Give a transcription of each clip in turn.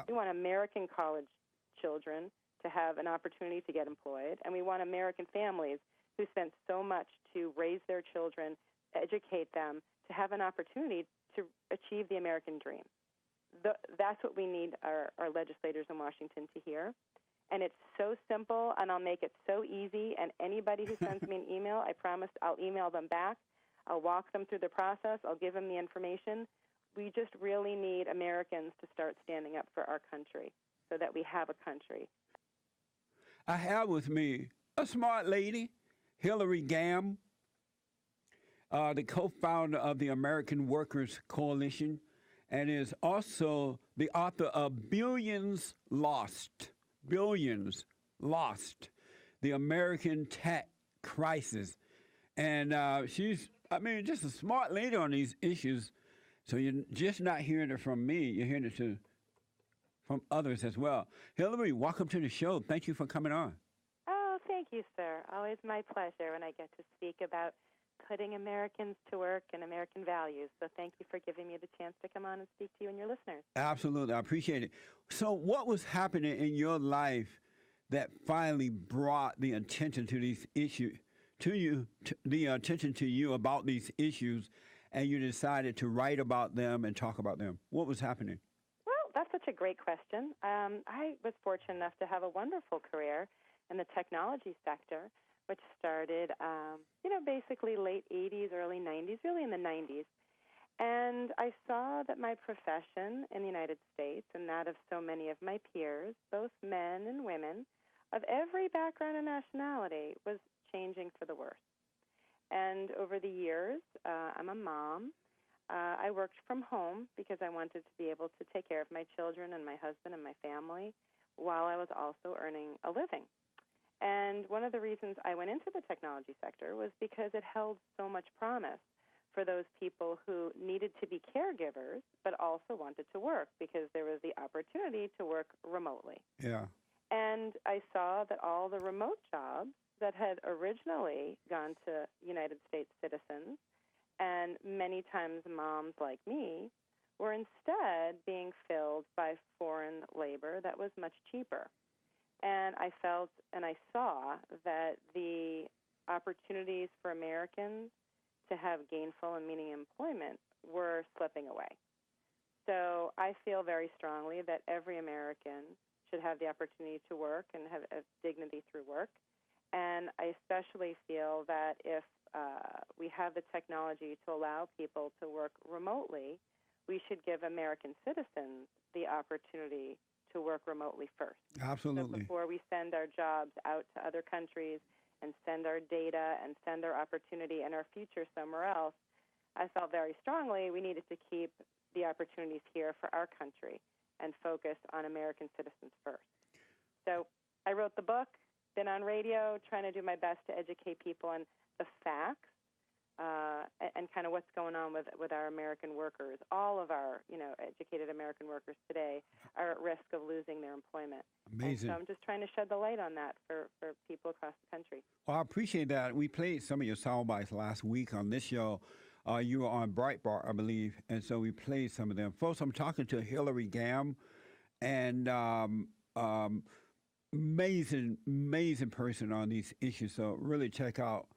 We want American college children to have an opportunity to get employed, and we want American families who spent so much to raise their children, educate them, to have an opportunity to achieve the American dream. That's what we need our legislators in Washington to hear. And it's so simple, and I'll make it so easy, and anybody who sends me an email, I promise I'll email them back. I'll walk them through the process. I'll give them the information. We just really need Americans to start standing up for our country so that we have a country. I have with me a smart lady, Hilarie Gamm, the co-founder of the American Workers Coalition, and is also the author of Billions Lost, the American Tech Crisis. And she's, just a smart lady on these issues. So you're just not hearing it from me, you're hearing it from others as well. Hilarie, welcome to the show. Thank you for coming on. Oh, thank you, sir. Always my pleasure when I get to speak about putting Americans to work and American values. So thank you for giving me the chance to come on and speak to you and your listeners. Absolutely. I appreciate it. So what was happening in your life that finally brought the attention to these issues, the attention to you about these issues, and you decided to write about them and talk about them? What was happening? Well, that's such a great question. I was fortunate enough to have a wonderful career in the technology sector, which started, basically late 80s, early 90s, really in the 90s. And I saw that my profession in the United States and that of so many of my peers, both men and women, of every background and nationality, was changing for the worse. And over the years, I'm a mom. I worked from home because I wanted to be able to take care of my children and my husband and my family while I was also earning a living. And one of the reasons I went into the technology sector was because it held so much promise for those people who needed to be caregivers but also wanted to work because there was the opportunity to work remotely. Yeah. And I saw that all the remote jobs that had originally gone to United States citizens, and many times moms like me, were instead being filled by foreign labor that was much cheaper. And I felt and I saw that the opportunities for Americans to have gainful and meaningful employment were slipping away. So I feel very strongly that every American should have the opportunity to work and have dignity through work. And I especially feel that if we have the technology to allow people to work remotely, we should give American citizens the opportunity to work remotely first. Absolutely. So before we send our jobs out to other countries and send our data and send our opportunity and our future somewhere else, I felt very strongly we needed to keep the opportunities here for our country and focus on American citizens first. So I wrote the book, been on radio, trying to do my best to educate people on the facts and kind of what's going on with our American workers. All of our, educated American workers today are at risk of losing their employment. Amazing. And so I'm just trying to shed the light on that for people across the country. Well, I appreciate that. We played some of your sound bites last week on this show. You were on Breitbart, I believe, and so we played some of them. Folks, I'm talking to Hilarie Gamm, and amazing person on these issues. So really check out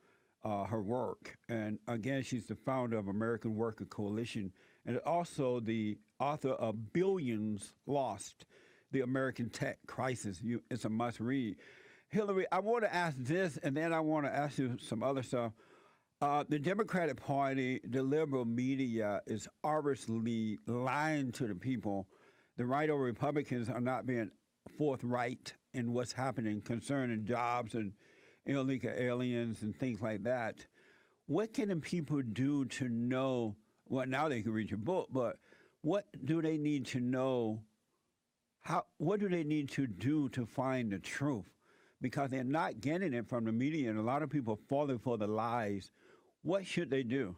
her work. And again, she's the founder of American Worker Coalition and also the author of Billions Lost, the American Tech Crisis. It's a must read. Hilarie, I want to ask this, and then I want to ask you some other stuff. The Democratic Party, the liberal media is obviously lying to the people. The right or Republicans are not being forthright in what's happening concerning jobs and illegal aliens and things like that. What can the people do to know? Well, now they can read your book, but what do they need to know? What do they need to do to find the truth? Because they're not getting it from the media, and a lot of people are falling for the lies. What should they do?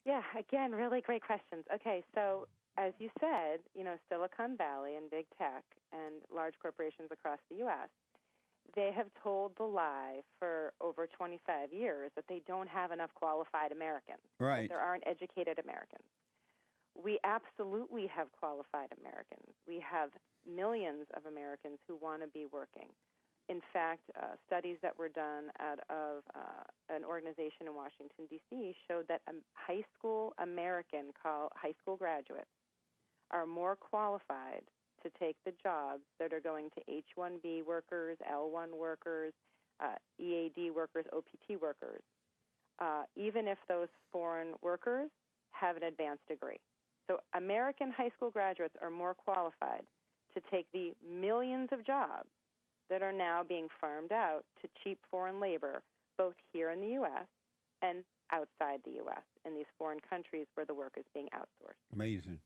Yeah, again, really great questions. Okay, so as you said, Silicon Valley and big tech and large corporations across the U.S., they have told the lie for over 25 years that they don't have enough qualified Americans. Right. That there aren't educated Americans. we absolutely have qualified Americans. We have millions of Americans who want to be working. In fact, studies that were done out of an organization in Washington, D.C. showed that high school high school graduates are more qualified to take the jobs that are going to H-1B workers, L-1 workers, EAD workers, OPT workers, even if those foreign workers have an advanced degree. So American high school graduates are more qualified to take the millions of jobs that are now being farmed out to cheap foreign labor, both here in the U.S. and outside the U.S., in these foreign countries where the work is being outsourced. Amazing.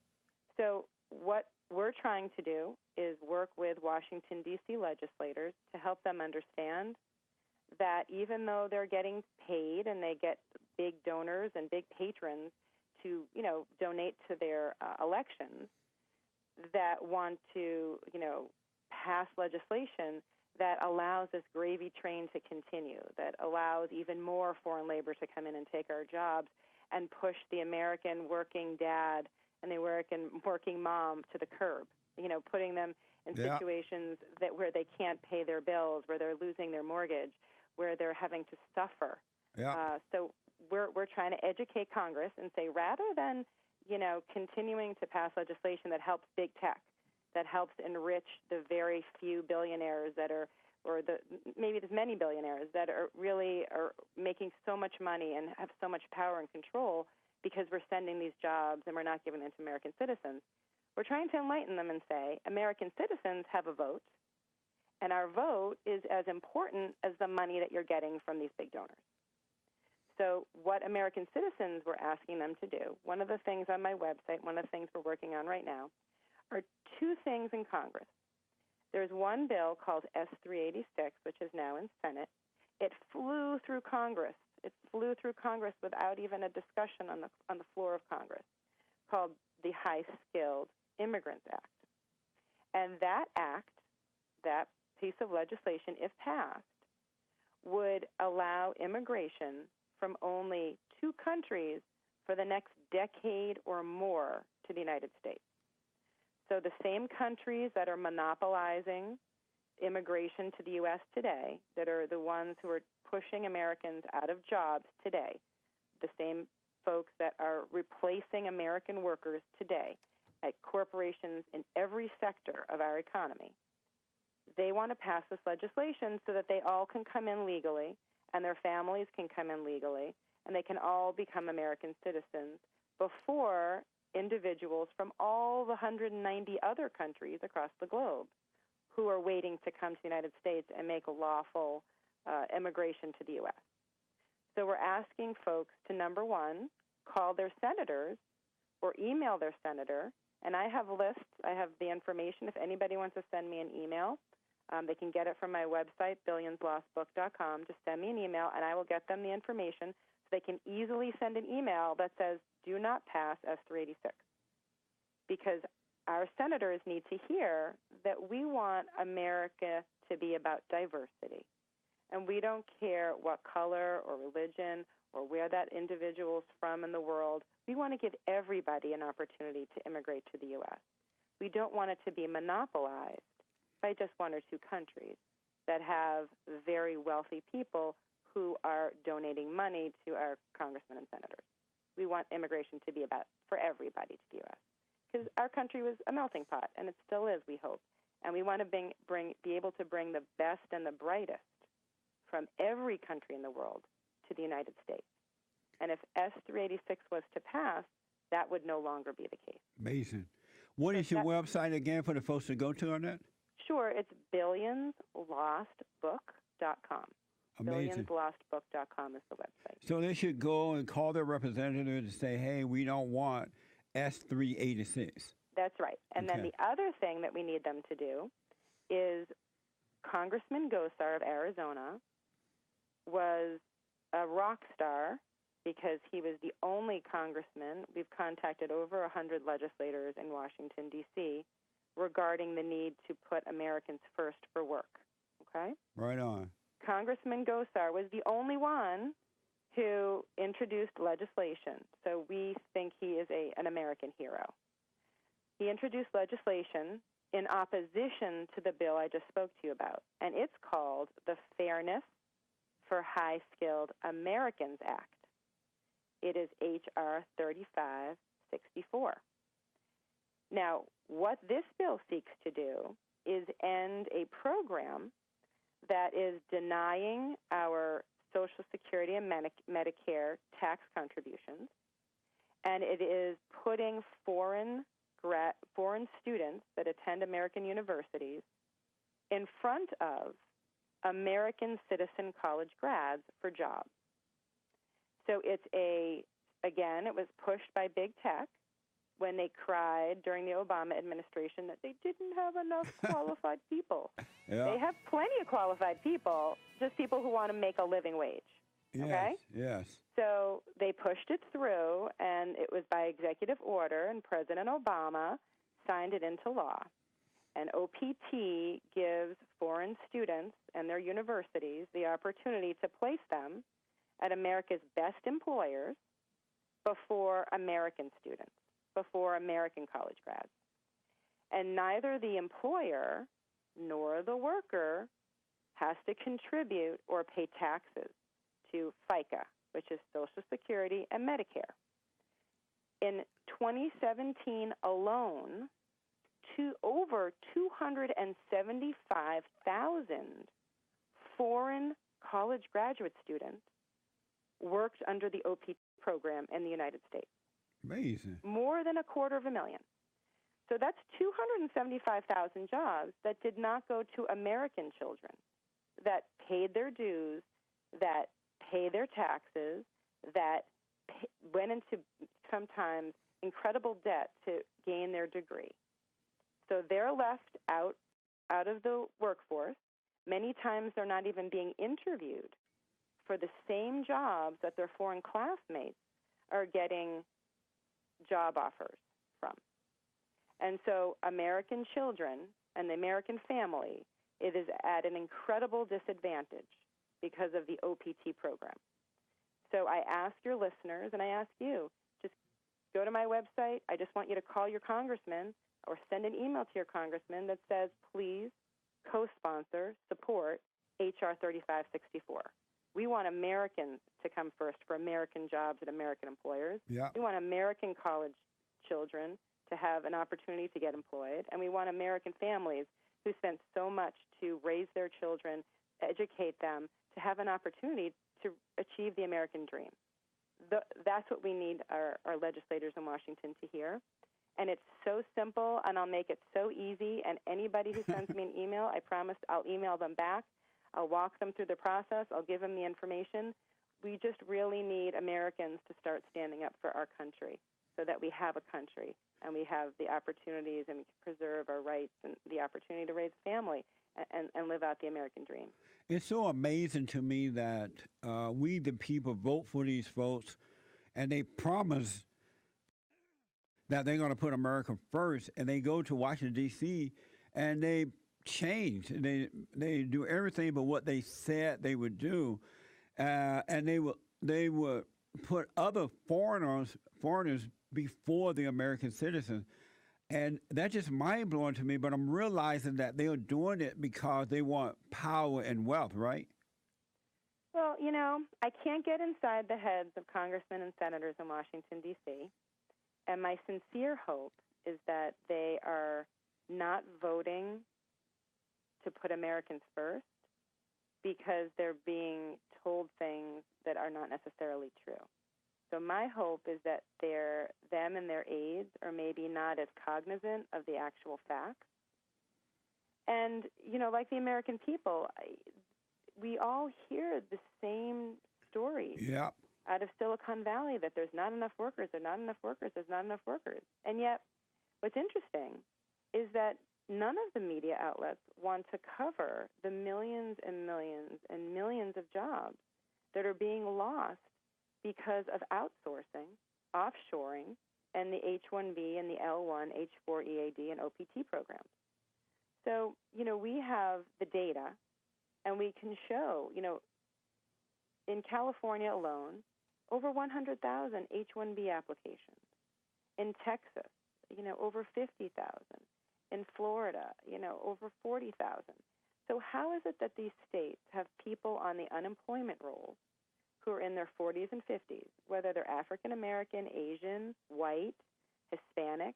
So what we're trying to do is work with Washington, D.C. legislators to help them understand that even though they're getting paid and they get big donors and big patrons to, donate to their elections, that want to, pass legislation that allows this gravy train to continue, that allows even more foreign labor to come in and take our jobs and push the American working dad and the American working mom to the curb, putting them in situations where they can't pay their bills, where they're losing their mortgage, where they're having to suffer. So we're trying to educate Congress and say, rather than, continuing to pass legislation that helps big tech, that helps enrich the very few billionaires maybe there's many billionaires that are making so much money and have so much power and control because we're sending these jobs and we're not giving them to American citizens. We're trying to enlighten them and say, American citizens have a vote, and our vote is as important as the money that you're getting from these big donors. So what American citizens were asking them to do, one of the things on my website, one of the things we're working on right now, are two things in Congress. There's one bill called S-386, which is now in Senate. It flew through Congress. It flew through Congress without even a discussion on the floor of Congress, called the High-Skilled Immigrants Act. And that act, that piece of legislation, if passed, would allow immigration from only two countries for the next decade or more to the United States. So the same countries that are monopolizing immigration to the U.S. today, that are the ones who are pushing Americans out of jobs today, the same folks that are replacing American workers today at corporations in every sector of our economy, they want to pass this legislation so that they all can come in legally and their families can come in legally and they can all become American citizens before individuals from all the 190 other countries across the globe who are waiting to come to the United States and make a lawful immigration to the U.S. So we're asking folks to, number one, call their senators or email their senator. And I have lists. I have the information. If anybody wants to send me an email, they can get it from my website, billionslostbook.com. Just send me an email, and I will get them the information so they can easily send an email that says, do not pass S-386. Because our senators need to hear that we want America to be about diversity. And we don't care what color or religion or where that individual's from in the world. We want to give everybody an opportunity to immigrate to the U.S. We don't want it to be monopolized by just one or two countries that have very wealthy people who are donating money to our congressmen and senators. We want immigration to be about for everybody to the U.S. because our country was a melting pot, and it still is, we hope. And we want to be able to bring the best and the brightest from every country in the world to the United States. And if S-386 was to pass, that would no longer be the case. Amazing. What is your website again for the folks to go to on that? Sure, it's billionslostbook.com. Amazing. Billionslostbook.com is the website. So they should go and call their representative and say, hey, we don't want S-386. That's right. And then the other thing that we need them to do is Congressman Gosar of Arizona was a rock star because he was the only congressman. We've contacted over 100 legislators in Washington, D.C., regarding the need to put Americans first for work. Okay? Right on. Congressman Gosar was the only one who introduced legislation. So we think he is an American hero. He introduced legislation in opposition to the bill I just spoke to you about, and it's called the Fairness for High-Skilled Americans Act. It is H.R. 3564. Now, what this bill seeks to do is end a program that is denying our Social Security and Medicare tax contributions, and it is putting foreign students that attend American universities in front of American citizen college grads for jobs. So it was pushed by big tech when they cried during the Obama administration that they didn't have enough qualified people. Yeah. They have plenty of qualified people, just people who want to make a living wage. Yes, okay? yes. So they pushed it through, and it was by executive order, and President Obama signed it into law. And OPT gives foreign students and their universities the opportunity to place them at America's best employers before American students, before American college grads. And neither the employer nor the worker has to contribute or pay taxes to FICA, which is Social Security and Medicare. In 2017 alone, over 275,000 foreign college graduate students worked under the OPT program in the United States. Amazing. More than 250,000. So that's 275,000 jobs that did not go to American children, that paid their dues, that pay their taxes, that went into sometimes incredible debt to gain their degree. So they're left out of the workforce. Many times they're not even being interviewed for the same jobs that their foreign classmates are getting job offers from. And so American children and the American family, it is at an incredible disadvantage because of the OPT program. So I ask your listeners, and I ask you, just go to my website. I just want you to call your congressman or send an email to your congressman that says, please co-sponsor, support H.R. 3564. We want Americans to come first for American jobs at American employers. Yeah. We want American college children to have an opportunity to get employed, and we want American families who spent so much to raise their children, educate them, to have an opportunity to achieve the American dream. That's what we need our legislators in Washington to hear. And it's so simple, and I'll make it so easy. And anybody who sends me an email, I promise I'll email them back. I'll walk them through the process. I'll give them the information. We just really need Americans to start standing up for our country so that we have a country and we have the opportunities and we can preserve our rights and the opportunity to raise a family and live out the American dream. It's so amazing to me that we, the people, vote for these folks, and they promise that they're going to put America first, and they go to Washington, D.C., and they change. They do everything but what they said they would do, and they would put other foreigners before the American citizens. And that's just mind-blowing to me, but I'm realizing that they're doing it because they want power and wealth, right? Well, I can't get inside the heads of congressmen and senators in Washington, D.C., and my sincere hope is that they are not voting to put Americans first because they're being told things that are not necessarily true. So my hope is that them and their aides are maybe not as cognizant of the actual facts. And, like the American people, we all hear the same stories. Yeah. Out of Silicon Valley, that there's not enough workers, there's not enough workers. And yet, what's interesting is that none of the media outlets want to cover the millions and millions and millions of jobs that are being lost because of outsourcing, offshoring, and the H-1B and the L-1, H-4 EAD and OPT programs. So, we have the data, and we can show, in California alone, over 100,000 H-1B applications. In Texas, over 50,000. In Florida, over 40,000. So how is it that these states have people on the unemployment rolls who are in their 40s and 50s, whether they're African American, Asian, white, Hispanic,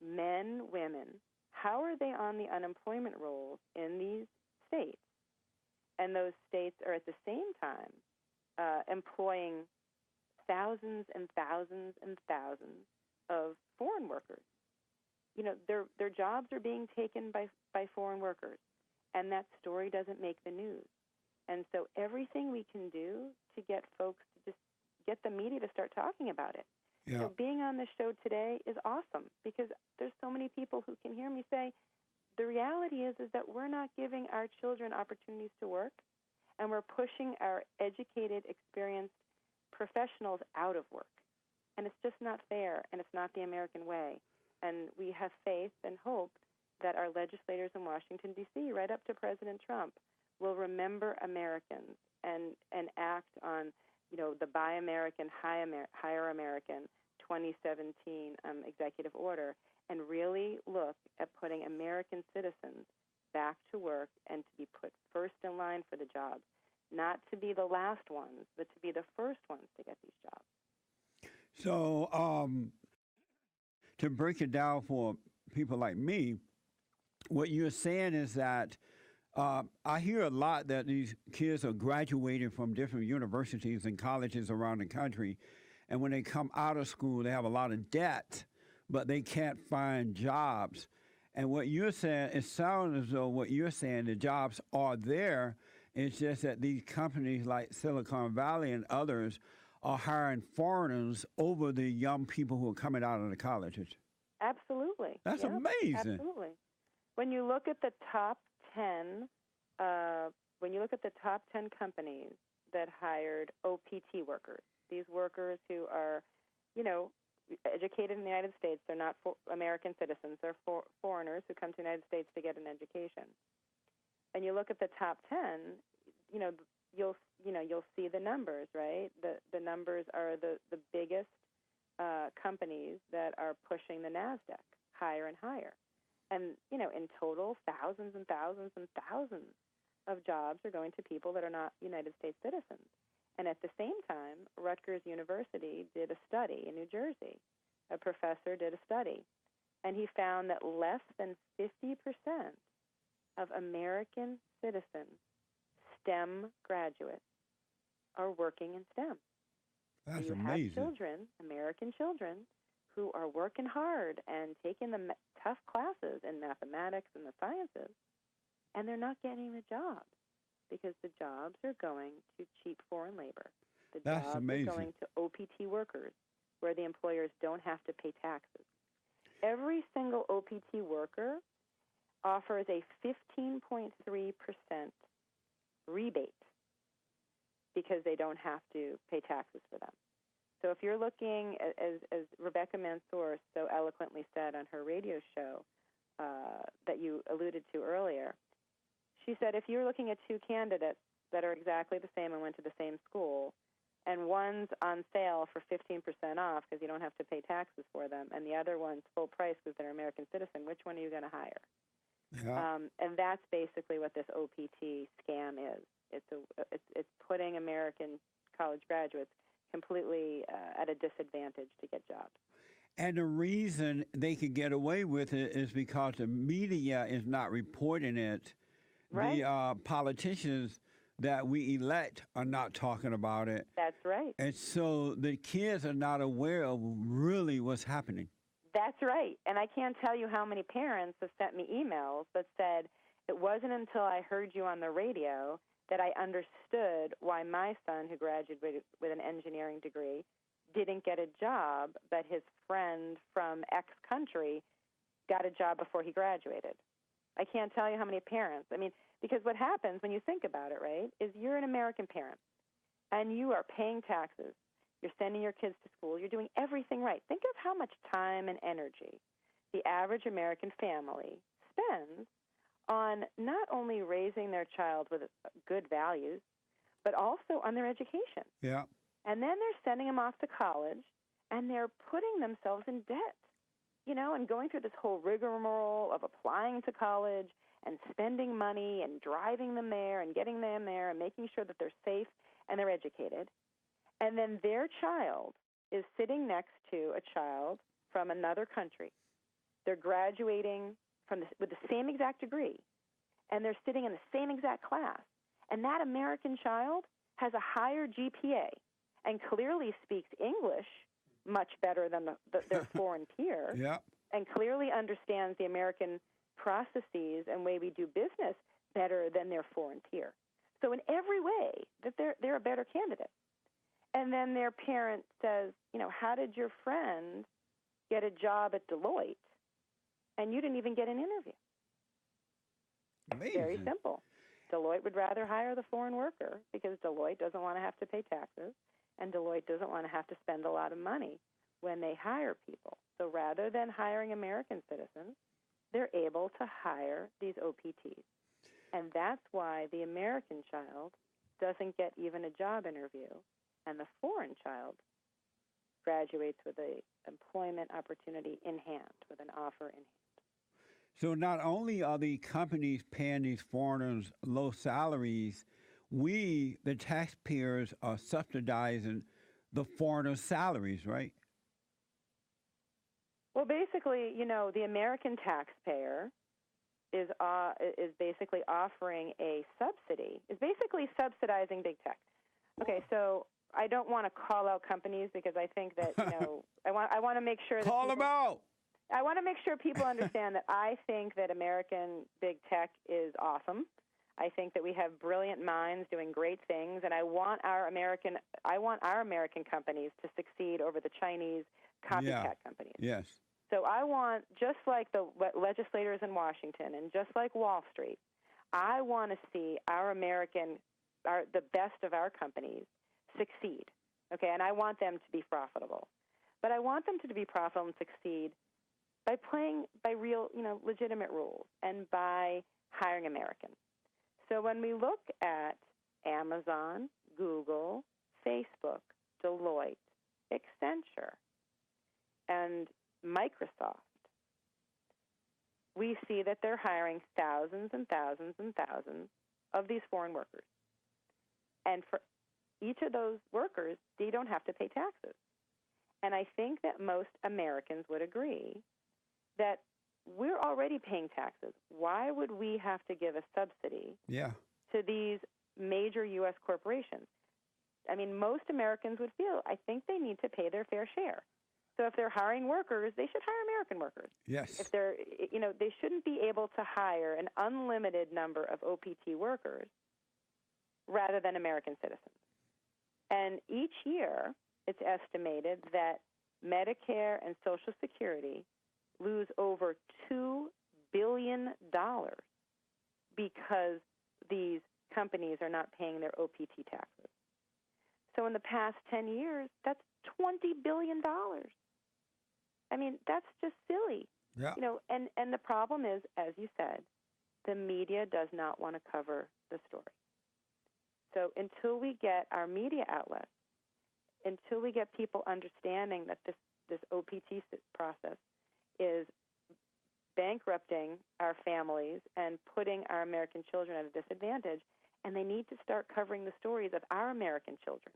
men, women? How are they on the unemployment rolls in these states? And those states are at the same time employing thousands and thousands and thousands of foreign workers. Their jobs are being taken by foreign workers, and that story doesn't make the news. And so everything we can do to get folks to just get the media to start talking about it. Yeah. So being on this show today is awesome because there's so many people who can hear me say, the reality is that we're not giving our children opportunities to work, and we're pushing our educated, experienced professionals out of work. And it's just not fair, and it's not the American way. And we have faith and hope that our legislators in Washington, D.C., right up to President Trump, will remember Americans and act on, the Buy American, Hire American 2017 executive order, and really look at putting American citizens back to work and to be put first in line for the jobs, not to be the last ones, but to be the first ones to get these jobs. So to break it down for people like me, what you're saying is that I hear a lot that these kids are graduating from different universities and colleges around the country, and when they come out of school, they have a lot of debt, but they can't find jobs. And what you're saying, it sounds as though what you're saying, the jobs are there. It's just that these companies like Silicon Valley and others are hiring foreigners over the young people who are coming out of the colleges. Absolutely. That's yep, amazing. Absolutely. When you look at the top 10, companies that hired OPT workers, these workers who are, educated in the United States, they're not American citizens, they're foreigners who come to the United States to get an education. And you look at the top 10, you'll see the numbers, right? The numbers are the biggest companies that are pushing the NASDAQ higher and higher. And, in total, thousands and thousands and thousands of jobs are going to people that are not United States citizens. And at the same time, Rutgers University did a study in New Jersey. A professor did a study, and he found that less than 50% of American citizen STEM graduates are working in STEM. That's so you amazing. have children, American children, who are working hard and taking the tough classes in mathematics and the sciences, and they're not getting the jobs because the jobs are going to cheap foreign labor. The That's jobs amazing. are going to OPT workers where the employers don't have to pay taxes. Every single OPT worker offers a 15.3% rebate because they don't have to pay taxes for them. So if you're looking, as Rebecca Mansour so eloquently said on her radio show that you alluded to earlier, she said if you're looking at two candidates that are exactly the same and went to the same school, and one's on sale for 15% off because you don't have to pay taxes for them, and the other one's full price because they're an American citizen, which one are you going to hire? Yeah. And that's basically what this OPT scam is. It's putting American college graduates completely at a disadvantage to get jobs. And the reason they can get away with it is because the media is not reporting it. Right. The politicians that we elect are not talking about it. That's right. And so the kids are not aware of really what's happening. That's right. And I can't tell you how many parents have sent me emails that said, it wasn't until I heard you on the radio that I understood why my son, who graduated with an engineering degree, didn't get a job, but his friend from X country got a job before he graduated. I can't tell you how many parents. I mean, because what happens when you think about it, right, is you're an American parent, and you are paying taxes. You're sending your kids to school. You're doing everything right. Think of how much time and energy the average American family spends on not only raising their child with good values, but also on their education. Yeah. And then they're sending them off to college, and they're putting themselves in debt, and going through this whole rigmarole of applying to college and spending money and driving them there and getting them there and making sure that they're safe and they're educated. And then their child is sitting next to a child from another country. They're graduating with the same exact degree, and they're sitting in the same exact class. And that American child has a higher GPA and clearly speaks English much better than their foreign peer, Yeah. and clearly understands the American processes and way we do business better than their foreign peer. So in every way, that they're a better candidate. And then their parent says, how did your friend get a job at Deloitte and you didn't even get an interview? Amazing. Very simple. Deloitte would rather hire the foreign worker because Deloitte doesn't want to have to pay taxes, and Deloitte doesn't want to have to spend a lot of money when they hire people. So rather than hiring American citizens, they're able to hire these OPTs. And that's why the American child doesn't get even a job interview, and the foreign child graduates with an employment opportunity in hand, with an offer in hand. So not only are the companies paying these foreigners low salaries, we, the taxpayers, are subsidizing the foreigners' salaries, right? Well, basically, the American taxpayer is basically offering a subsidy, is basically subsidizing big tech. Okay, so I don't want to call out companies because I think that, I want to make sure that Call them out. I want to make sure people understand that I think that American big tech is awesome. I think that we have brilliant minds doing great things, and I want our American companies to succeed over the Chinese copycat companies. Yes. So I want, just like the legislators in Washington and just like Wall Street, I want to see the best of our companies succeed. Okay, and I want them to be profitable, but I want them to be profitable and succeed by playing by real, legitimate rules and by hiring Americans. So when we look at Amazon, Google, Facebook, Deloitte, Accenture, and Microsoft, we see that they're hiring thousands and thousands and thousands of these foreign workers. And for each of those workers, they don't have to pay taxes. And I think that most Americans would agree that we're already paying taxes. Why would we have to give a subsidy to these major U.S. corporations? I mean, most Americans would feel, I think they need to pay their fair share. So if they're hiring workers, they should hire American workers. Yes. If they're, they shouldn't be able to hire an unlimited number of OPT workers rather than American citizens. And each year, it's estimated that Medicare and Social Security lose over $2 billion because these companies are not paying their OPT taxes. So in the past 10 years, that's $20 billion. I mean, that's just silly. Yeah. And the problem is, as you said, the media does not want to cover the story. So until we get our media outlets, until we get people understanding that this OPT process is bankrupting our families and putting our American children at a disadvantage, and they need to start covering the stories of our American children,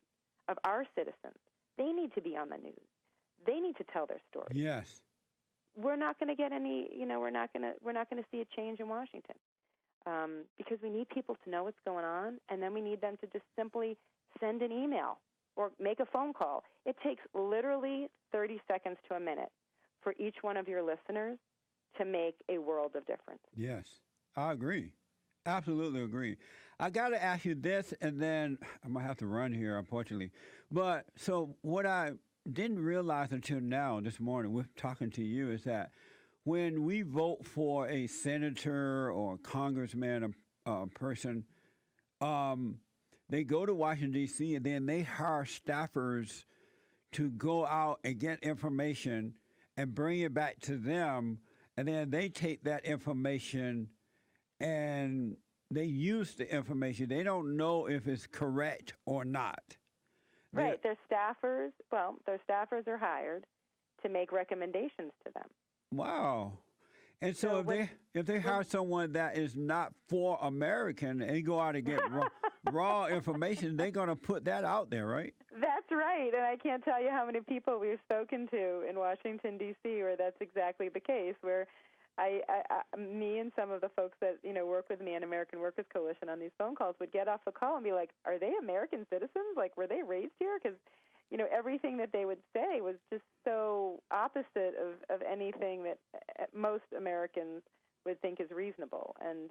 of our citizens. They need to be on the news. They need to tell their story. Yes. We're not going to get any, we're not going to see a change in Washington because we need people to know what's going on, and then we need them to just simply send an email or make a phone call. It takes literally 30 seconds to a minute for each one of your listeners to make a world of difference. Yes, I agree. Absolutely agree. I got to ask you this, and then I'm going to have to run here, unfortunately. But so what I didn't realize until now, this morning, with talking to you, is that when we vote for a senator or a congressman, a person, they go to Washington, D.C., and then they hire staffers to go out and get information and bring it back to them, and then they take that information and they use the information. They don't know if it's correct or not. Right. Their staffers are hired to make recommendations to them. Wow. And so, if they hire someone that is not for American and go out and get raw information, they're going to put that out there, right? That's right. And I can't tell you how many people we've spoken to in Washington, D.C., where that's exactly the case, where me and some of the folks that, work with me in American Workers Coalition on these phone calls would get off the call and be like, are they American citizens? Like, were they raised here? Because, everything that they would say was just so opposite of anything that most Americans would think is reasonable. And,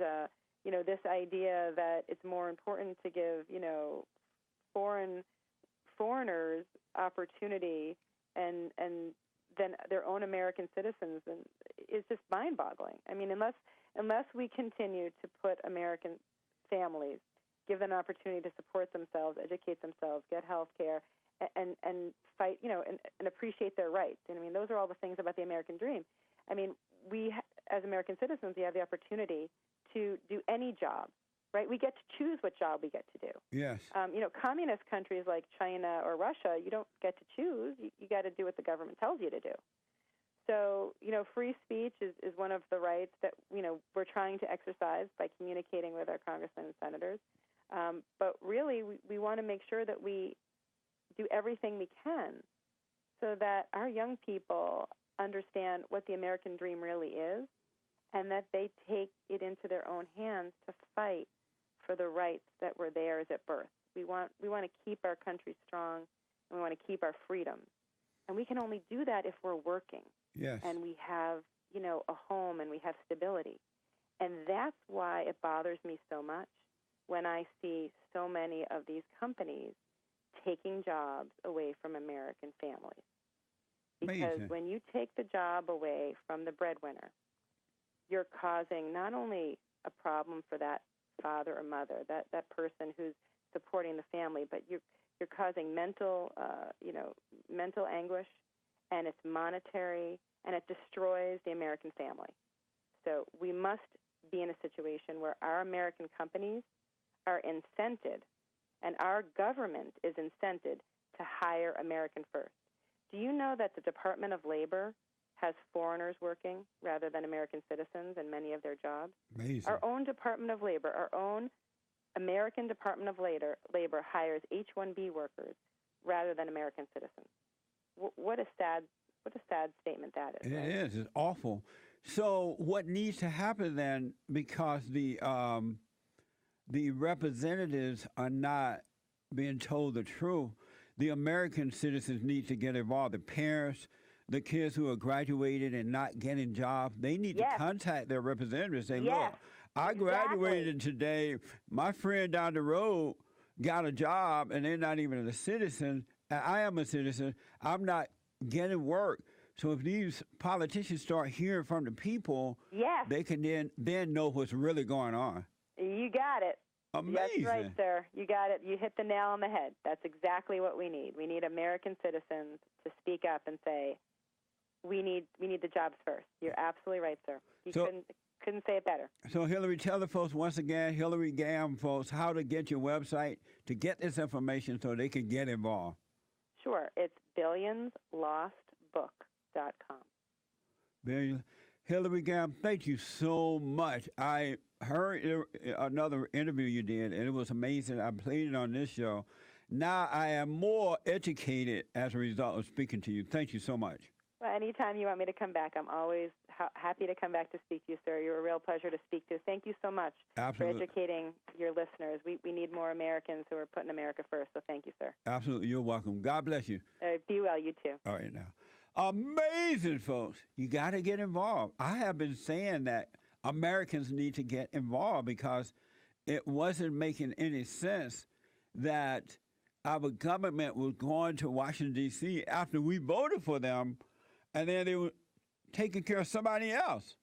this idea that it's more important to give, foreigners opportunity and than their own American citizens, and is just mind-boggling. I mean, unless we continue to put American families, give them an opportunity to support themselves, educate themselves, get health care, and fight, and appreciate their rights. And I mean, those are all the things about the American dream. I mean, we, as American citizens, we have the opportunity to do any job, right? We get to choose what job we get to do. Yes. Communist countries like China or Russia, you don't get to choose. You got to do what the government tells you to do. So, free speech is one of the rights that, we're trying to exercise by communicating with our congressmen and senators. But really, we want to make sure that we do everything we can so that our young people understand what the American dream really is, and that they take it into their own hands to fight for the rights that were theirs at birth. We want to keep our country strong, and we want to keep our freedoms. And we can only do that if we're working. Yes. And we have, a home, and we have stability. And that's why it bothers me so much when I see so many of these companies taking jobs away from American families. Because Amazing. when you take the job away from the breadwinner, you're causing not only a problem for that father or mother, that person who's supporting the family, but you're causing mental anguish, and it's monetary, and it destroys the American family. So we must be in a situation where our American companies are incented, and our government is incented to hire American first. Do you know that the Department of Labor has foreigners working rather than American citizens in many of their jobs? Amazing. Our own Department of Labor, our own American Department of Labor hires H-1B workers rather than American citizens. What a sad statement that is. It right? is. It's awful. So what needs to happen then, because the representatives are not being told the truth, the American citizens need to get involved. The parents, the kids who are graduated and not getting jobs, they need to contact their representatives and say, look, I graduated today. My friend down the road got a job, and they're not even a citizen. And I am a citizen. I'm not getting work. So if these politicians start hearing from the people, they can then know what's really going on. You got it. Amazing. That's right, sir. You got it. You hit the nail on the head. That's exactly what we need. We need American citizens to speak up and say, we need the jobs first. You're absolutely right, sir. You couldn't say it better. So, Hilarie, tell the folks once again, Hilarie Gamm, folks, how to get your website to get this information so they can get involved. Sure. It's billionslostbook.com. Hilarie Gamm, thank you so much. I heard another interview you did, and it was amazing. I played it on this show. Now I am more educated as a result of speaking to you. Thank you so much. Well, anytime you want me to come back, I'm always happy to come back to speak to you, sir. You're a real pleasure to speak to. Thank you so much for educating your listeners. We need more Americans who are putting America first, so thank you, sir. Absolutely. You're welcome. God bless you. Be well, you too. All right, now. Amazing, folks. You got to get involved. I have been saying that Americans need to get involved because it wasn't making any sense that our government was going to Washington, D.C. after we voted for them, and then they were taking care of somebody else.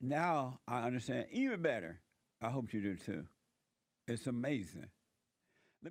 Now I understand even better. I hope you do too. It's amazing.